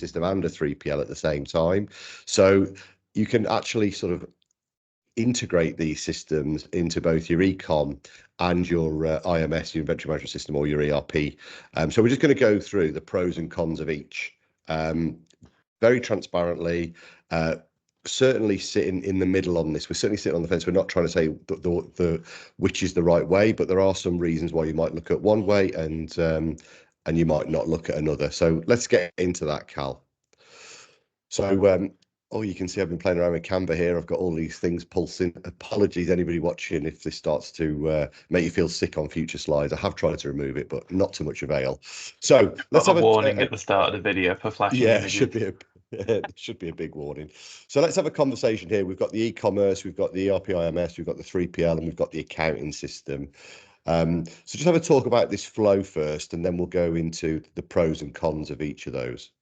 system and a 3PL at the same time. So you can actually sort of integrate these systems into both your ecom and your IMS, your inventory management system, or your ERP. So we're just going to go through the pros and cons of each very transparently. Certainly sitting in the middle on this. We're certainly sitting on the fence. We're not trying to say the which is the right way, but there are some reasons why you might look at one way and you might not look at another. So let's get into that, Cal. So oh, you can see I've been playing around with Canva here. I've got all these things pulsing. Apologies, anybody watching, if this starts to make you feel sick on future slides. I have tried to remove it, but not to much avail. So let's have a warning at the start of the video for flashing images. Should be a big warning. So let's have a conversation here. We've got the e-commerce, we've got the ERP IMS, we've got the 3PL, and we've got the accounting system. So just have a talk about this flow first, and then we'll go into the pros and cons of each of those.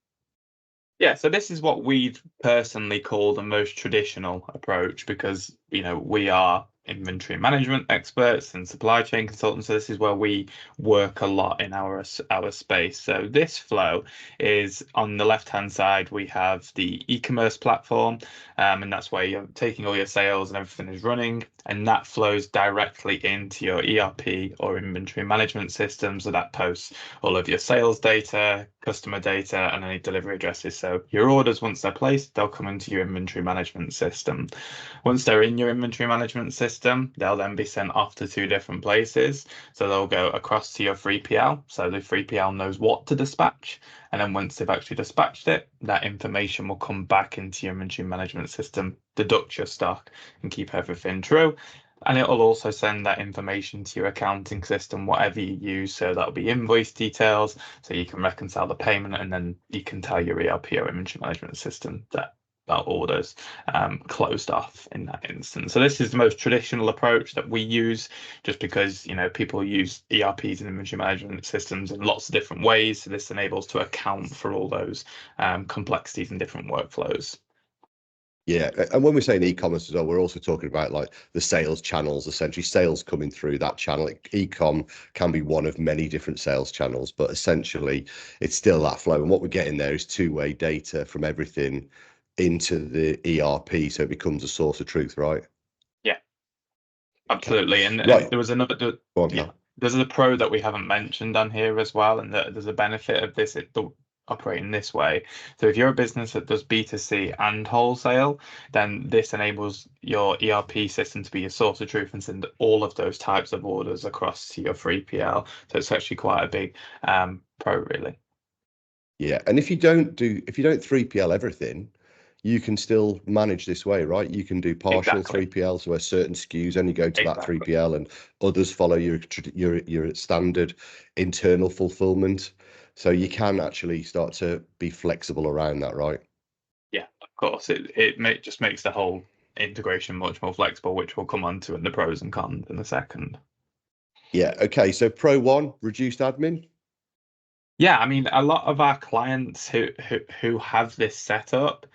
Yeah, so this is what we'd personally call the most traditional approach, because, you know, we are inventory management experts and supply chain consultants. So this is where we work a lot in our space. So this flow is on the left hand side. We have the e-commerce platform, and that's where you're taking all your sales and everything is running, and that flows directly into your ERP or inventory management system. So that posts all of your sales data, customer data, and any delivery addresses. So your orders, once they're placed, they'll come into your inventory management system. Once they're in your inventory management system, they'll then be sent off to two different places. So they'll go across to your 3PL. So the 3PL knows what to dispatch. And then once they've actually dispatched it, that information will come back into your inventory management system, deduct your stock, and keep everything true. And it'll also send that information to your accounting system, whatever you use. So that'll be invoice details, so you can reconcile the payment, and then you can tell your ERP or inventory management system that orders closed off in that instance. So this is the most traditional approach that we use, just because, you know, people use ERPs and inventory management systems in lots of different ways. So this enables to account for all those complexities and different workflows. Yeah, and when we're saying e-commerce as well, we're also talking about like the sales channels, essentially sales coming through that channel. E-com can be one of many different sales channels, but essentially it's still that flow. And what we're getting there is two-way data from everything into the ERP, so it becomes a source of truth, right? Yeah, absolutely. And there was another, Go on, Cal. There's a pro that we haven't mentioned on here as well, and there's a benefit of this operating this way. So if you're a business that does B2C and wholesale, then this enables your ERP system to be your source of truth and send all of those types of orders across to your 3PL. So it's actually quite a big pro, really. Yeah, and if you don't 3PL everything, you can still manage this way, right? You can do partial 3PLs where certain SKUs only go to that 3PL and others follow your standard internal fulfillment. So you can actually start to be flexible around that, right? Yeah, of course. It just makes the whole integration much more flexible, which we'll come on to in the pros and cons in a second. Yeah, okay. So pro one, reduced admin. Yeah, I mean, a lot of our clients who have this set up,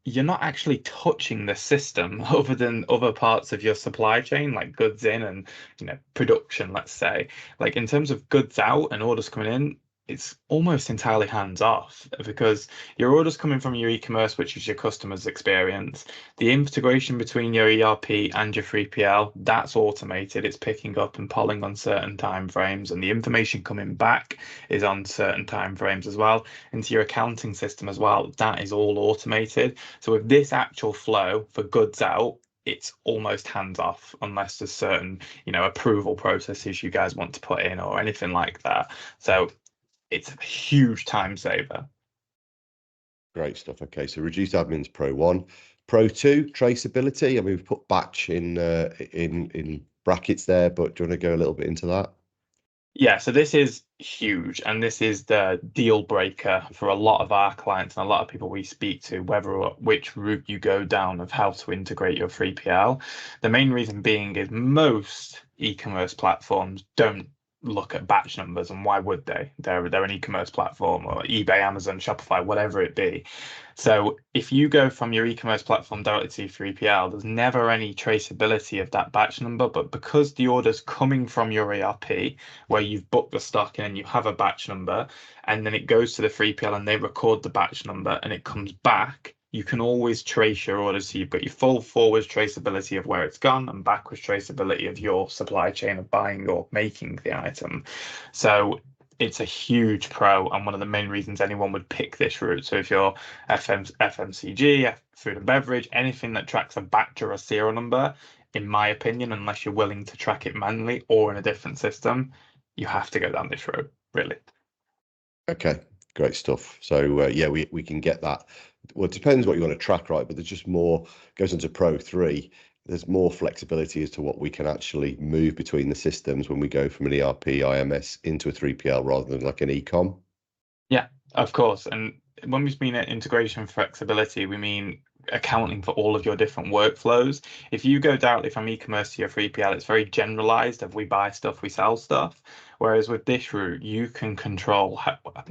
you're not actually touching the system other than other parts of your supply chain, like goods in and, you know, production, let's say. Like in terms of goods out and orders coming in, it's almost entirely hands off, because your orders coming from your e-commerce, which is your customer's experience, the integration between your ERP and your 3PL, that's automated. It's picking up and polling on certain time frames, and the information coming back is on certain time frames as well. Into your accounting system as well, that is all automated. So with this actual flow for goods out, it's almost hands off, unless there's certain, you know, approval processes you guys want to put in or anything like that. So it's a huge time saver. Great stuff. Okay, so reduced admin's pro one. Pro two, traceability. I mean, we've put batch in brackets there, but do you want to go a little bit into that? Yeah, so this is huge, and this is the deal breaker for a lot of our clients and a lot of people we speak to, which route you go down of how to integrate your 3PL. The main reason being is most e-commerce platforms don't look at batch numbers, and why would they? They're an e-commerce platform, or eBay, Amazon, Shopify, whatever it be. So if you go from your e-commerce platform directly to your 3PL, there's never any traceability of that batch number. But because the order's coming from your ERP, where you've booked the stock in and you have a batch number, and then it goes to the 3PL and they record the batch number and it comes back, you can always trace your orders. So you've got your full forward traceability of where it's gone and backwards traceability of your supply chain of buying or making the item. So it's a huge pro, and one of the main reasons anyone would pick this route. So if you're FMCG, food and beverage, anything that tracks a batch or a serial number, in my opinion, unless you're willing to track it manually or in a different system, you have to go down this road, really. Okay, great stuff. So yeah, we can get that. Well, it depends what you want to track, right? But there's just more, goes into Pro 3. There's more flexibility as to what we can actually move between the systems when we go from an ERP IMS into a 3PL rather than like an ecom. Yeah, of course. And when we mean integration flexibility, we mean accounting for all of your different workflows. If you go directly from e-commerce to your 3PL, it's very generalized of we buy stuff, we sell stuff. Whereas with this route, you can control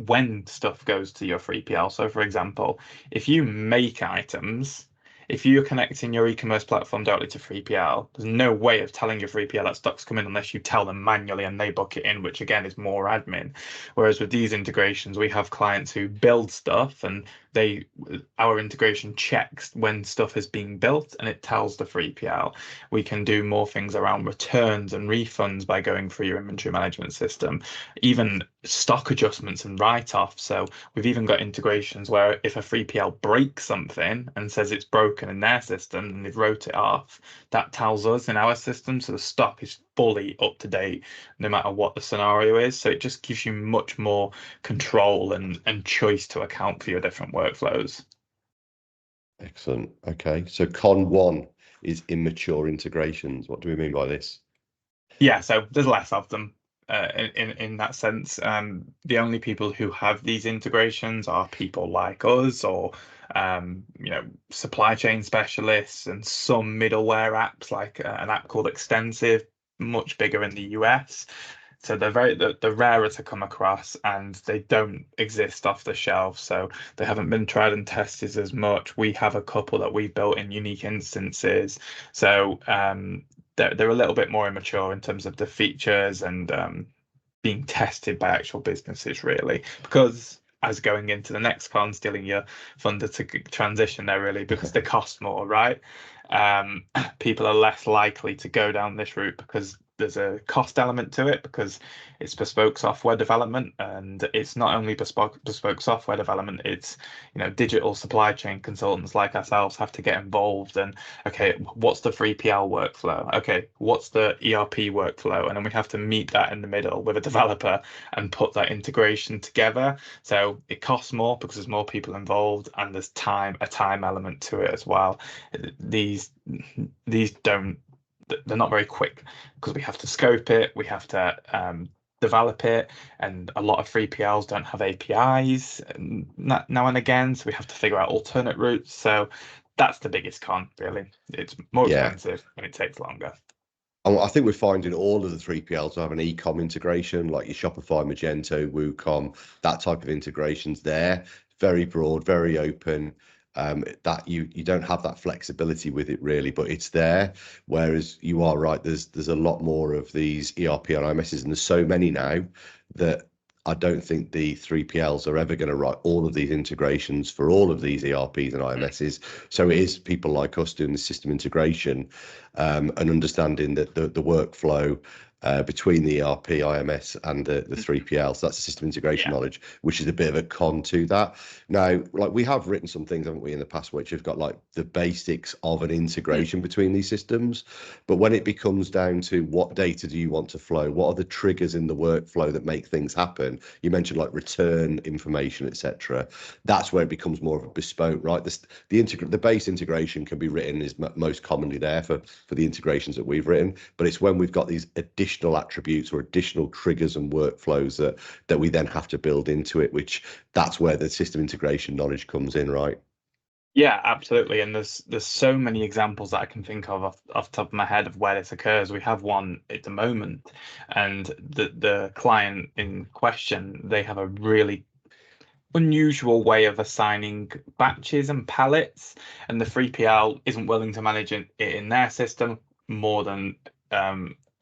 when stuff goes to your 3PL. So for example, if you make items, if you're connecting your e-commerce platform directly to 3PL, there's no way of telling your 3PL that stock's coming unless you tell them manually and they book it in, which again is more admin. Whereas with these integrations, we have clients who build stuff and our integration checks when stuff is being built and it tells the 3PL. We can do more things around returns and refunds by going through your inventory management system, even stock adjustments and write-offs. So we've even got integrations where if a 3PL breaks something and says it's broken in their system and they've wrote it off, that tells us in our system. So the stock is fully up to date no matter what the scenario is. So it just gives you much more control and choice to account for your different workflows. Excellent. Okay. So con 1 is immature integrations. What do we mean by this? Yeah, so there's less of them in that sense. The only people who have these integrations are people like us, or supply chain specialists, and some middleware apps like an app called Extensive, much bigger in the US. So they're rarer to come across, and they don't exist off the shelf. So they haven't been tried and tested as much. We have a couple that we've built in unique instances. So they're a little bit more immature in terms of the features and being tested by actual businesses, really. Because as going into the next con, stealing your thunder to transition there, really, because they cost more, right? People are less likely to go down this route because there's a cost element to it, because it's bespoke software development, and it's not only bespoke software development, it's digital supply chain consultants like ourselves have to get involved. And okay, what's the 3PL workflow? Okay, what's the ERP workflow? And then we have to meet that in the middle with a developer and put that integration together. So it costs more because there's more people involved, and there's a time element to it as well. These don't, they're not very quick because we have to scope it, we have to develop it, and a lot of 3PLs don't have APIs now and again, so we have to figure out alternate routes. So that's the biggest con, really. It's more expensive and it takes longer. I think we're finding all of the 3PLs have an ecom integration, like your Shopify, Magento, WooCom, that type of integrations there. Very broad, very open. That you don't have that flexibility with it really, but it's there. Whereas you are right, there's a lot more of these ERP and IMSs, and there's so many now that I don't think the 3PLs are ever going to write all of these integrations for all of these ERPs and IMSs. So it is people like us doing the system integration and understanding that the workflow between the ERP, IMS, and the 3PL. So that's the system integration knowledge, which is a bit of a con to that. Now, like we have written some things, haven't we, in the past, which have got like the basics of an integration between these systems. But when it becomes down to what data do you want to flow, what are the triggers in the workflow that make things happen? You mentioned like return information, etc. That's where it becomes more of a bespoke, right? The base integration can be written is most commonly there for the integrations that we've written, but it's when we've got these additional attributes or additional triggers and workflows that we then have to build into it, which that's where the system integration knowledge comes in, right? Yeah, absolutely. And there's so many examples that I can think of off the top of my head of where this occurs. We have one at the moment, and the client in question, they have a really unusual way of assigning batches and pallets, and the 3PL isn't willing to manage it in their system more than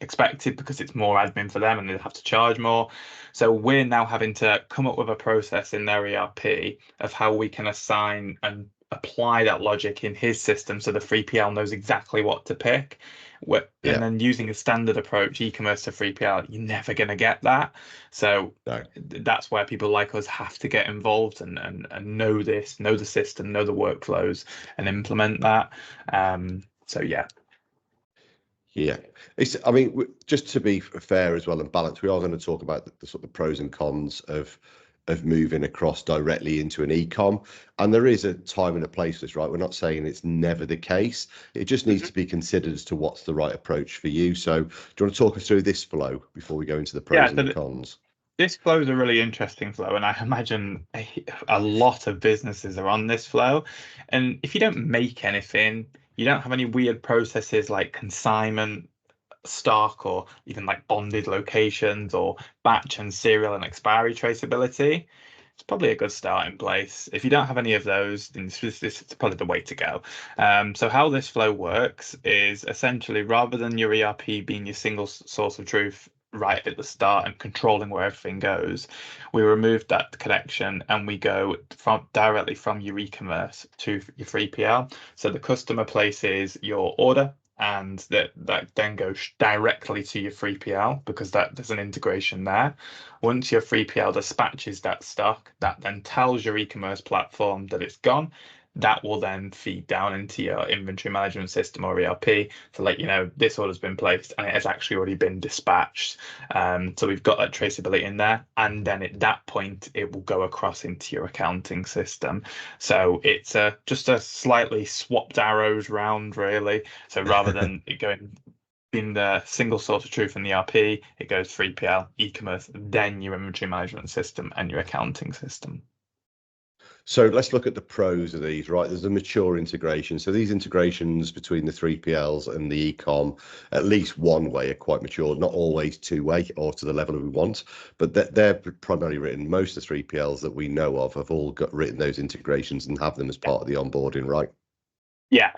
expected because it's more admin for them and they have to charge more. So we're now having to come up with a process in their ERP of how we can assign and apply that logic in his system so the 3PL knows exactly what to pick. And Yeah, then using a standard approach, e-commerce to 3PL, you're never going to get that. So no. that's where people like us have to get involved and know this, know the system, know the workflows, and implement that. So yeah. Yeah, I mean, just to be fair as well and balanced, we are going to talk about the sort of pros and cons of moving across directly into an e-com, and there is a time and a place for this, right? We're not saying it's never the case. It just needs Mhm. to be considered as to what's the right approach for you. So, do you want to talk us through this flow before we go into the Yeah, pros and so the cons? this flow is a really interesting flow, and I imagine a lot of businesses are on this flow. And if you don't make anything, you don't have any weird processes like consignment, stock, or even like bonded locations or batch and serial and expiry traceability, it's probably a good starting place. If you don't have any of those, then this is probably the way to go. So how this flow works is essentially rather than your ERP being your single source of truth right at the start and controlling where everything goes, we remove that connection and we go from directly from your e-commerce to your 3PL. So the customer places your order and that then goes directly to your 3PL because there's an integration there. Once your 3PL dispatches that stock, that then tells your e-commerce platform that it's gone. That will then feed down into your inventory management system or ERP to let you know this order's been placed and it has actually already been dispatched. So we've got that traceability in there, and then at that point it will go across into your accounting system. So it's just a slightly swapped arrows round, really. So rather than it going in the single source of truth in the ERP, it goes 3PL, e-commerce, then your inventory management system and your accounting system. So let's look at the pros of these, right? There's a mature integration. So these integrations between the 3PLs and the e-com, at least one way, are quite mature, not always two-way or to the level we want, but they're primarily written. Most of the 3PLs that we know of have all got written those integrations and have them as part of the onboarding, right? Yeah,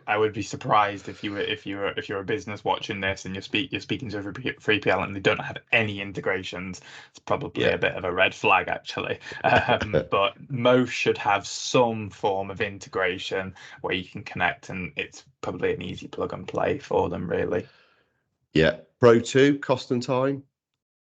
I would be surprised if you're a business watching this and you're speaking to a 3PL and they don't have any integrations. It's probably Yeah. a bit of a red flag actually. But most should have some form of integration where you can connect, and it's probably an easy plug and play for them, really. Yeah. Pro two, cost and time.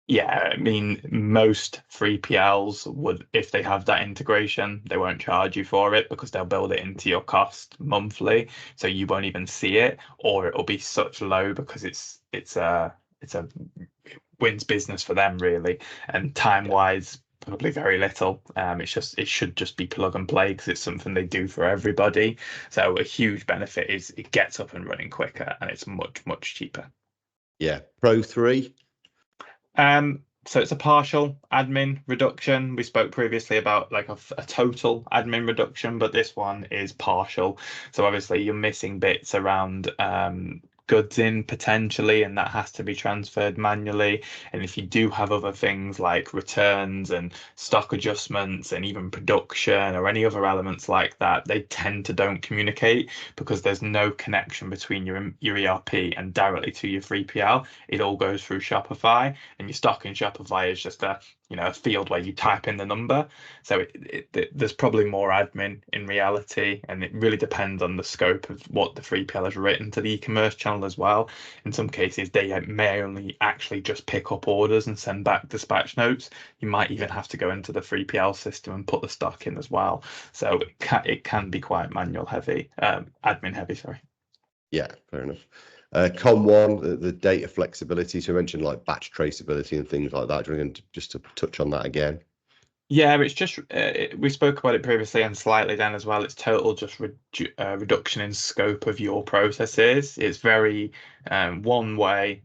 Yeah, I mean, most 3PLs would, if they have that integration, they won't charge you for it because they'll build it into your cost monthly, so you won't even see it, or it'll be such low because it's a wins business for them really, and time Yeah. wise, probably very little. It should just be plug and play because it's something they do for everybody. So a huge benefit is it gets up and running quicker and it's much cheaper. Yeah. Pro three. So it's a partial admin reduction. We spoke previously about like a total admin reduction, but this one is partial. So obviously you're missing bits around goods in potentially, and that has to be transferred manually. And if you do have other things like returns and stock adjustments and even production or any other elements like that, they tend to don't communicate because there's no connection between your ERP and directly to your 3PL. It all goes through Shopify, and your stock in Shopify is just a field where you type in the number. So there's probably more admin in reality, and it really depends on the scope of what the 3PL has written to the e-commerce channel as well. In some cases, they may only actually just pick up orders and send back dispatch notes. You might even Yeah. have to go into the 3PL system and put the stock in as well. So it can be quite manual heavy, admin heavy, sorry. Yeah, fair enough. Con one, the data flexibility. So you mentioned like batch traceability and things like that. Do you want to just to touch on that again? Yeah, it's just we spoke about it previously and slightly then as well. It's total just reduction in scope of your processes. It's very one way.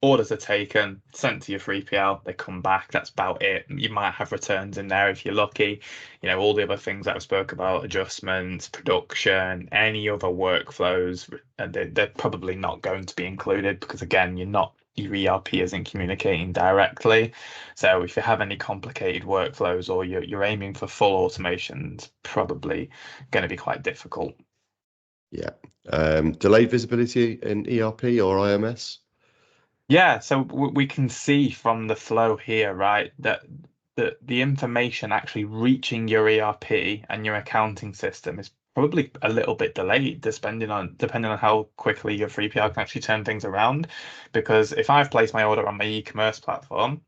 orders are taken, sent to your 3PL, they come back, that's about it. You might have returns in there if you're lucky. All the other things that I spoke about, adjustments, production, any other workflows, they're probably not going to be included because, again, your ERP isn't communicating directly. So if you have any complicated workflows or you're aiming for full automation, it's probably going to be quite difficult. Yeah. Delayed visibility in ERP or IMS? Yeah, so we can see from the flow here, right, that the information actually reaching your ERP and your accounting system is probably a little bit delayed, depending on how quickly your 3PL can actually turn things around. Because if I've placed my order on my e-commerce platform,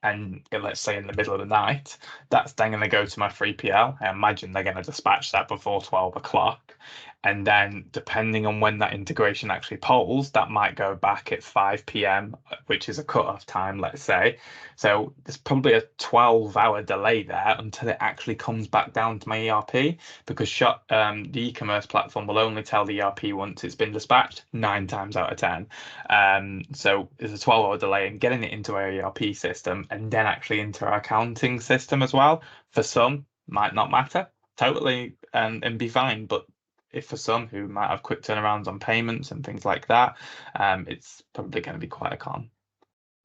and let's say in the middle of the night, that's then going to go to my 3PL. I imagine they're going to dispatch that before 12 o'clock. And then, depending on when that integration actually polls, that might go back at 5 p.m., which is a cut-off time, let's say. So there's probably a 12-hour delay there until it actually comes back down to my ERP, because the e-commerce platform will only tell the ERP once it's been dispatched, 9 times out of 10. So there's a 12-hour delay in getting it into our ERP system and then actually into our accounting system as well. For some, might not matter totally and be fine, but if for some who might have quick turnarounds on payments and things like that, it's probably going to be quite a con.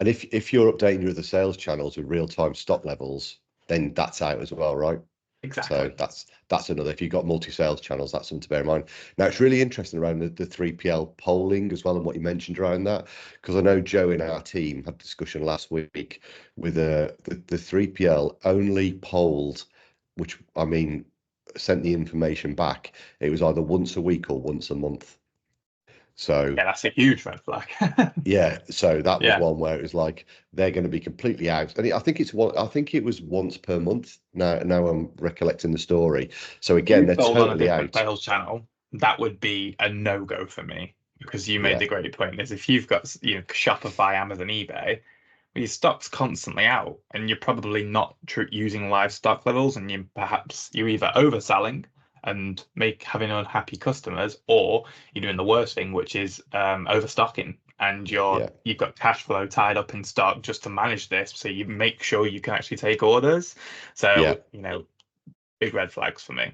And if you're updating your other sales channels with real-time stock levels, then that's out as well, right? So Exactly. that's another. If you've got multi-sales channels, that's something to bear in mind. Now it's really interesting around the 3PL polling as well, and what you mentioned around that, because I know Joe in our team had a discussion last week with the 3PL only polled, which I mean sent the information back. It was either once a week or once a month. So Yeah, that's a huge red flag. yeah, so that was Yeah. one where it was like they're going to be completely out, and I think I think it was once per month. Now I'm recollecting the story. So again, You they're sold on a totally different out. sales channel, that would be a no-go for me, because you made Yeah, the great point is if you've got Shopify, Amazon, eBay, your stock's constantly out and you're probably not using live stock levels, and you're either overselling and having unhappy customers, or you're doing the worst thing, which is overstocking, and yeah, you've got cash flow tied up in stock just to manage this, so you make sure you can actually take orders. yeah, So big red flags for me.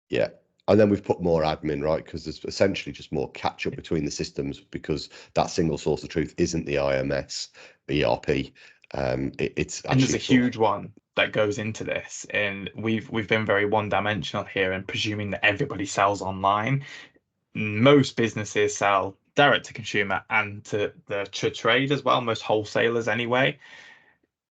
yeah. And then we've put more admin, right? Because there's essentially just more catch up between the systems because that single source of truth isn't the IMS ERP. It's And there's actually a sort of huge one that goes into this, and we've been very one-dimensional here and presuming that everybody sells online. Most businesses sell direct to consumer and to trade as well, most wholesalers anyway.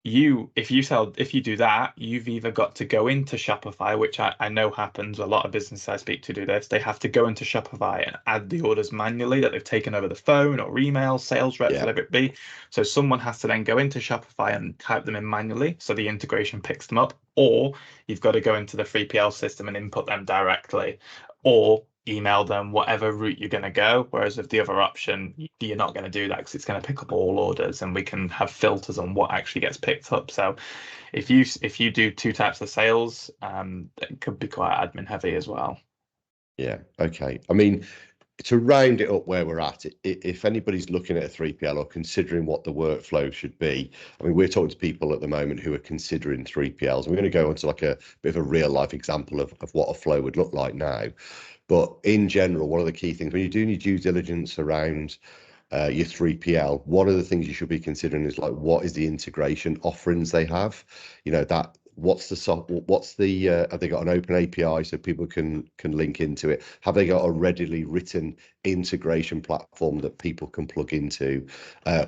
If you do that, you've either got to go into Shopify, which I know happens. A lot of businesses I speak to do this. They have to go into Shopify and add the orders manually that they've taken over the phone or email, sales reps, yeah, whatever it be. So someone has to then go into Shopify and type them in manually, so the integration picks them up, or you've got to go into the 3PL system and input them directly, or email them, whatever route you're going to go. Whereas with the other option, you're not going to do that because it's going to pick up all orders, and we can have filters on what actually gets picked up. So if you do two types of sales, it could be quite admin heavy as well. yeah. Okay. I mean, to round it up where we're at, if anybody's looking at a 3PL or considering what the workflow should be, I mean, we're talking to people at the moment who are considering 3PLs, and we're going to go into like a bit of a real life example of what a flow would look like now. But in general, one of the key things when you're doing your due diligence around your 3PL, one of the things you should be considering is like what is the integration offerings they have. That what's the have they got an open API so people can link into it? Have they got a readily written integration platform that people can plug into?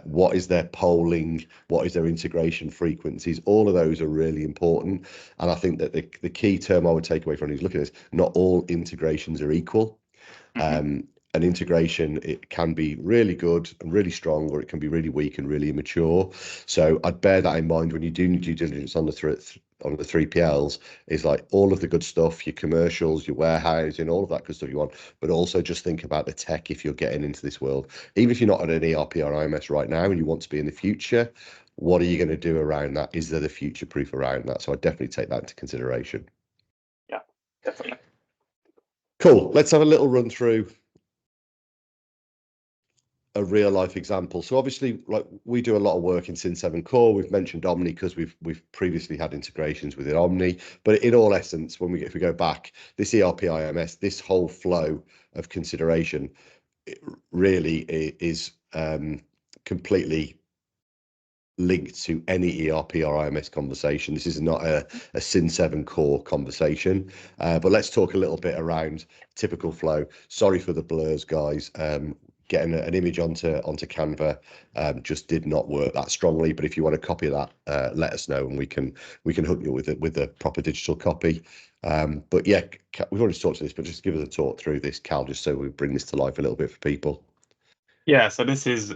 What is their polling? What is their integration frequencies? All of those are really important. And I think that the key term I would take away from it is looking at this, not all integrations are equal. Mhm. An integration, it can be really good and really strong, or it can be really weak and really immature. So I'd bear that in mind when you do due diligence on the 3PLs, is like all of the good stuff, your commercials, your warehousing, all of that good stuff you want, but also just think about the tech if you're getting into this world. Even if you're not at an ERP or IMS right now and you want to be in the future, what are you going to do around that? Is there the future proof around that? So I definitely take that into consideration. Yeah, definitely. Cool. Let's have a little run through a real life example. So obviously, like we do a lot of work in Sin7 Core. We've mentioned Omni because we've previously had integrations within Omni. But in all essence, if we go back, this ERP IMS, this whole flow of consideration, it really is completely linked to any ERP or IMS conversation. This is not a Sin7 Core conversation, but let's talk a little bit around typical flow. Sorry for the blurs, guys. Getting an image onto Canva just did not work that strongly. But if you want a copy of that, let us know, and we can hook you with it with a proper digital copy. But yeah, we've already talked to this, but just give us a talk through this, Cal, just so we bring this to life a little bit for people. Yeah, so this is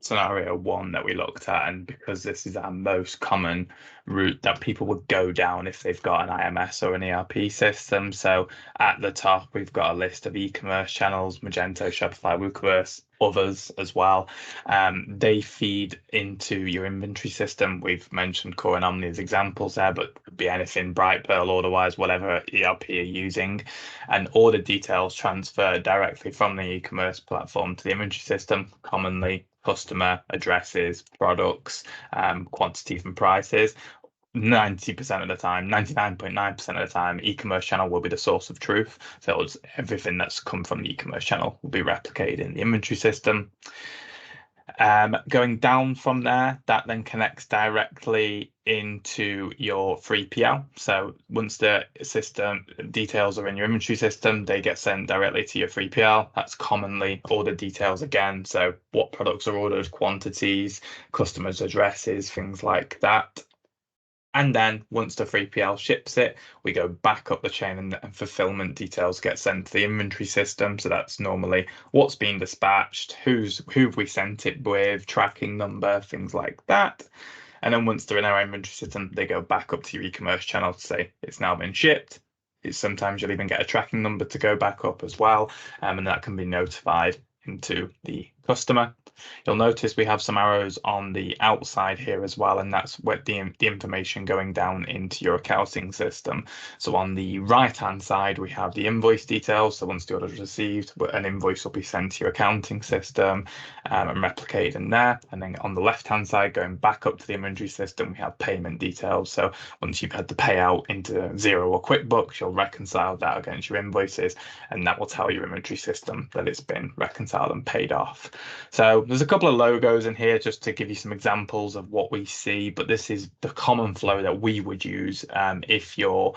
scenario one that we looked at, and because this is our most common route that people would go down if they've got an IMS or an ERP system. So at the top, we've got a list of e-commerce channels: Magento, Shopify, WooCommerce, others as well. They feed into your inventory system. We've mentioned Core and Omni as examples there, but it could be anything, Brightpearl, Orderwise, whatever ERP you're using. And order details transfer directly from the e-commerce platform to the inventory system, commonly customer addresses, products, quantities and prices. 90% of the time, 99.9% of the time, e-commerce channel will be the source of truth. So it's everything that's come from the e-commerce channel will be replicated in the inventory system. Going down from there, that then connects directly into your 3PL. So once the system details are in your inventory system, they get sent directly to your 3PL. That's commonly order details again. So what products are ordered, quantities, customers' addresses, things like that. And then once the 3PL ships it, we go back up the chain, and fulfillment details get sent to the inventory system. So that's normally what's been dispatched, who have we sent it with, tracking number, things like that. And then once they're in our inventory system, they go back up to your e-commerce channel to say it's now been shipped. Sometimes you'll even get a tracking number to go back up as well, and that can be notified into the customer. You'll notice we have some arrows on the outside here as well, and that's where the information going down into your accounting system. So on the right hand side, we have the invoice details. So once the order is received, an invoice will be sent to your accounting system and replicated in there. And then on the left hand side, going back up to the inventory system, we have payment details. So once you've had the payout into Xero or QuickBooks, you'll reconcile that against your invoices, and that will tell your inventory system that it's been reconciled and paid off. So there's a couple of logos in here just to give you some examples of what we see, but this is the common flow that we would use if you're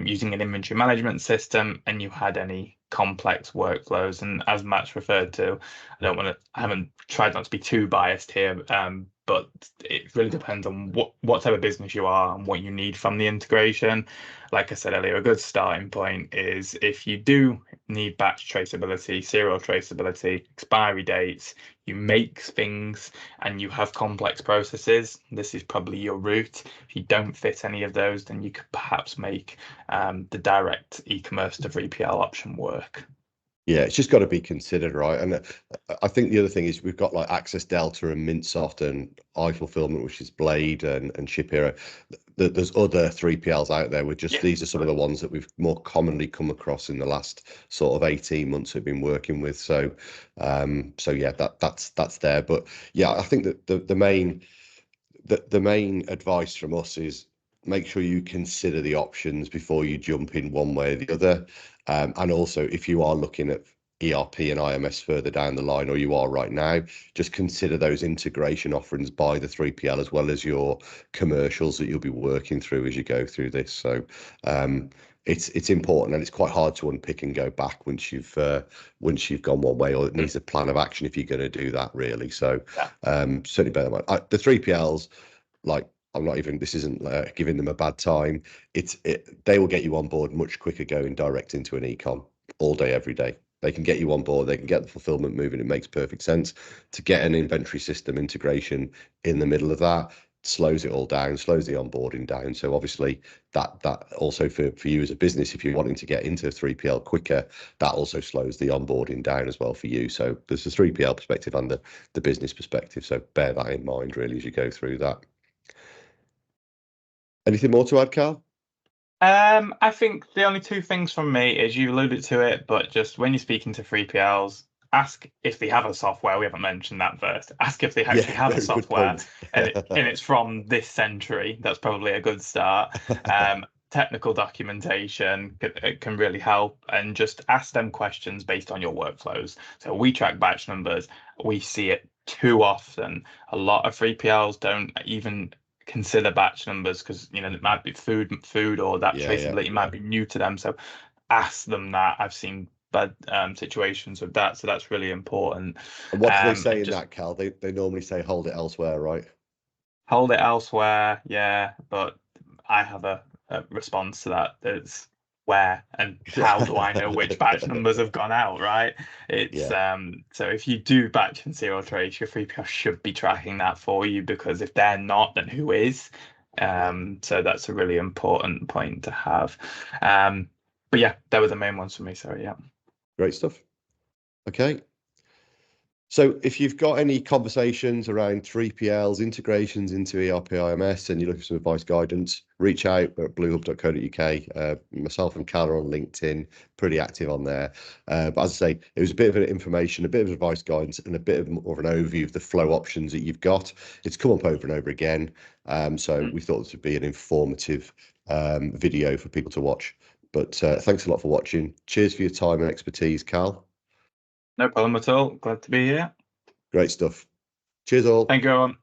using an inventory management system and you had any complex workflows. And as Matt's referred to, I haven't tried not to be too biased here, but it really depends on what type of business you are and what you need from the integration. Like I said earlier, a good starting point is if you do need batch traceability, serial traceability, expiry dates, you make things and you have complex processes, this is probably your route. If you don't fit any of those, then you could perhaps make the direct e-commerce to 3PL option work. Yeah, it's just got to be considered, right? And I think the other thing is we've got like Access Delta and Mintsoft and iFulfillment, which is Blade and ShipHero. There's other 3PLs out there with just these are some of the ones that we've more commonly come across in the last sort of 18 months we've been working with. So yeah, that's there. But yeah, I think that the main advice from us is make sure you consider the options before you jump in one way or the other. And also, if you are looking at ERP and IMS further down the line, or you are right now, just consider those integration offerings by the 3PL as well as your commercials that you'll be working through as you go through this. So it's important, and it's quite hard to unpick and go back once you've gone one way, or it needs a plan of action if you're going to do that, really. So certainly bear that in mind. The 3PLs, like, I'm not even, this isn't giving them a bad time. They will get you on board much quicker going direct into an ecom all day, every day. They can get you on board. They can get the fulfillment moving. It makes perfect sense. To get an inventory system integration in the middle of that slows it all down, slows the onboarding down. So obviously that also for you as a business, if you're wanting to get into 3PL quicker, that also slows the onboarding down as well for you. So there's the 3PL perspective and the business perspective. So bear that in mind really as you go through that. Anything more to add, Carl? I think the only two things from me is you alluded to it, but just when you're speaking to 3PLs, ask if they have a software. We haven't mentioned that first. Ask if they actually have a very good software, point. and it's from this century. That's probably a good start. Technical documentation can really help, and just ask them questions based on your workflows. So we track batch numbers. We see it too often. A lot of 3PLs don't even consider batch numbers because it might be food, or that traceability might be new to them. So ask them that. I've seen bad situations with that, so that's really important. And what do they say in that, Cal? They normally say hold it elsewhere, right? Hold it elsewhere, yeah, but I have a response to that. It's where and how do I know which batch numbers have gone out, right? It's so if you do batch and serial trace, your 3PL should be tracking that for you, because if they're not, then who is? So that's a really important point to have. But yeah, they were the main ones for me. So yeah. Great stuff. Okay. So if you've got any conversations around 3PLs, integrations into ERP IMS, and you're looking for some advice, guidance, reach out at bluehub.co.uk. Myself and Cal are on LinkedIn, pretty active on there. But as I say, it was a bit of information, a bit of advice, guidance, and a bit of more of an overview of the flow options that you've got. It's come up over and over again. So we thought this would be an informative video for people to watch. But thanks a lot for watching. Cheers for your time and expertise, Cal. No problem at all. Glad to be here. Great stuff. Cheers all. Thank you, everyone.